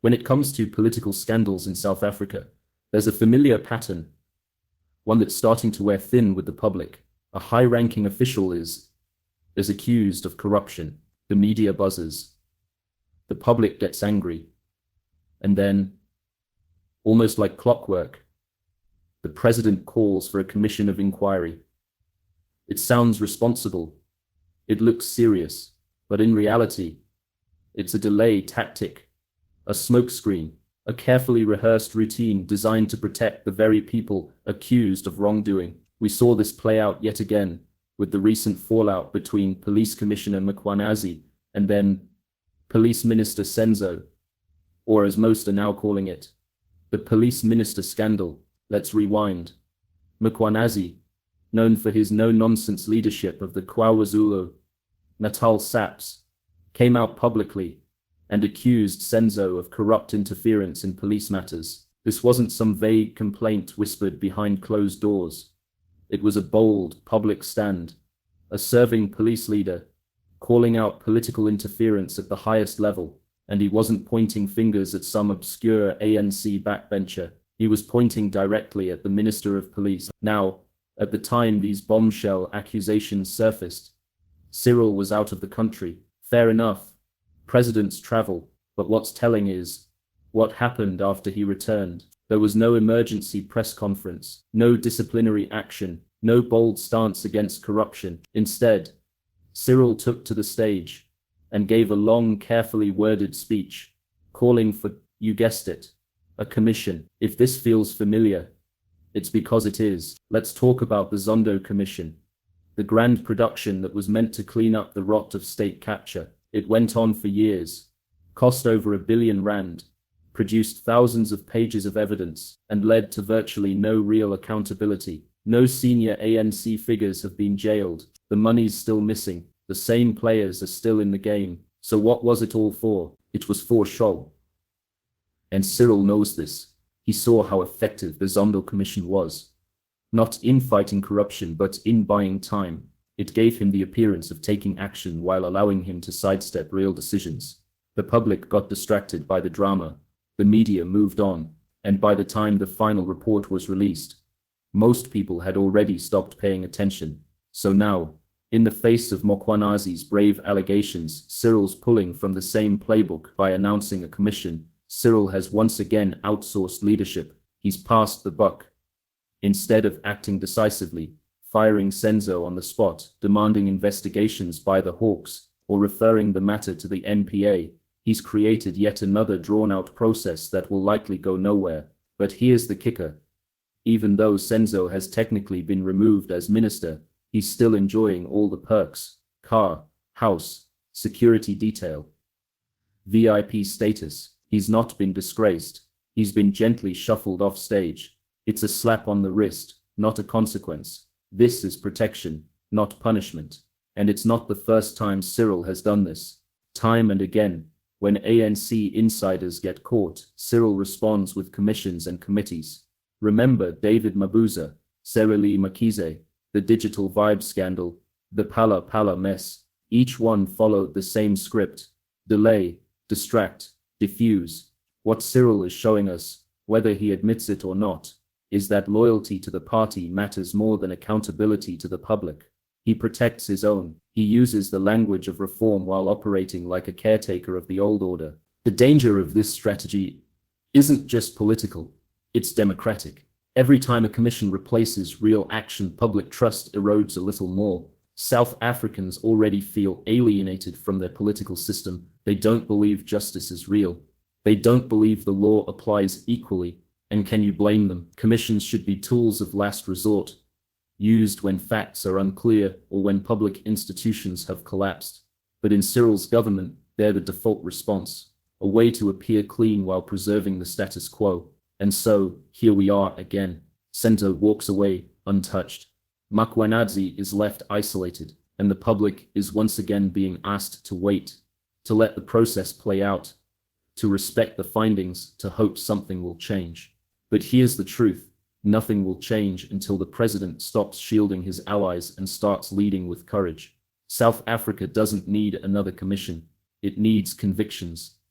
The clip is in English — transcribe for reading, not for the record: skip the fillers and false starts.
When it comes to political scandals in South Africa, there's a familiar pattern, one that's starting to wear thin with the public. A high-ranking official is accused of corruption. The media buzzes. The public gets angry. And then, almost like clockwork, the president calls for a commission of inquiry. It sounds responsible. It looks serious. But in reality, it's a delay tactic, a smokescreen, a carefully rehearsed routine designed to protect the very people accused of wrongdoing. We saw this play out yet again with the recent fallout between Police Commissioner Mkhwanazi and then Police Minister Senzo, or as most are now calling it, the Police Minister scandal. Let's rewind. Mkhwanazi, known for his no-nonsense leadership of the KwaZulu-Natal SAPS, came out publicly and accused Senzo of corrupt interference in police matters. This wasn't some vague complaint whispered behind closed doors. It was a bold, public stand, a serving police leader, calling out political interference at the highest level, and he wasn't pointing fingers at some obscure ANC backbencher. He was pointing directly at the Minister of Police. Now, at the time these bombshell accusations surfaced, Cyril was out of the country. Fair enough. Presidents travel, but what's telling is what happened after he returned. There was no emergency press conference, no disciplinary action, no bold stance against corruption. Instead, Cyril took to the stage and gave a long, carefully worded speech, calling for, you guessed it, a commission. If this feels familiar, it's because it is. Let's talk about the Zondo Commission, the grand production that was meant to clean up the rot of state capture. It went on for years, cost over R1 billion, produced thousands of pages of evidence, and led to virtually no real accountability. No senior ANC figures have been jailed. The money's still missing. The same players are still in the game. So what was it all for? It was for show. And Cyril knows this. He saw how effective the Zondo Commission was. Not in fighting corruption, but in buying time. It gave him the appearance of taking action while allowing him to sidestep real decisions. The public got distracted by the drama. The media moved on. And by the time the final report was released, most people had already stopped paying attention. So now, in the face of Mkhwanazi's brave allegations, Cyril's pulling from the same playbook by announcing a commission. Cyril has once again outsourced leadership. He's passed the buck. Instead of acting decisively, firing Senzo on the spot, demanding investigations by the Hawks, or referring the matter to the NPA, he's created yet another drawn-out process that will likely go nowhere. But here's the kicker. Even though Senzo has technically been removed as minister, he's still enjoying all the perks: car, house, security detail, VIP status. He's not been disgraced. He's been gently shuffled off stage. It's a slap on the wrist, not a consequence. This is protection, not punishment. And it's not the first time Cyril has done this. Time and again, when ANC insiders get caught, Cyril responds with commissions and committees. Remember David Mabuza, Cyril Ramaphosa, the digital vibe scandal, the Pala Pala mess. Each one followed the same script: delay, distract, diffuse. What Cyril is showing us, whether he admits it or not, is that loyalty to the party matters more than accountability to the public. He protects his own. He uses the language of reform while operating like a caretaker of the old order. The danger of this strategy isn't just political, it's democratic. Every time a commission replaces real action, public trust erodes a little more. South Africans already feel alienated from their political system. They don't believe justice is real. They don't believe the law applies equally. And can you blame them? Commissions should be tools of last resort, used when facts are unclear or when public institutions have collapsed. But in Cyril's government, they're the default response, a way to appear clean while preserving the status quo. And so, here we are again. Senzo walks away, untouched. Mkhwanazi is left isolated, and the public is once again being asked to wait, to let the process play out, to respect the findings, to hope something will change. But here's the truth. Nothing will change until the president stops shielding his allies and starts leading with courage. South Africa doesn't need another commission. It needs convictions.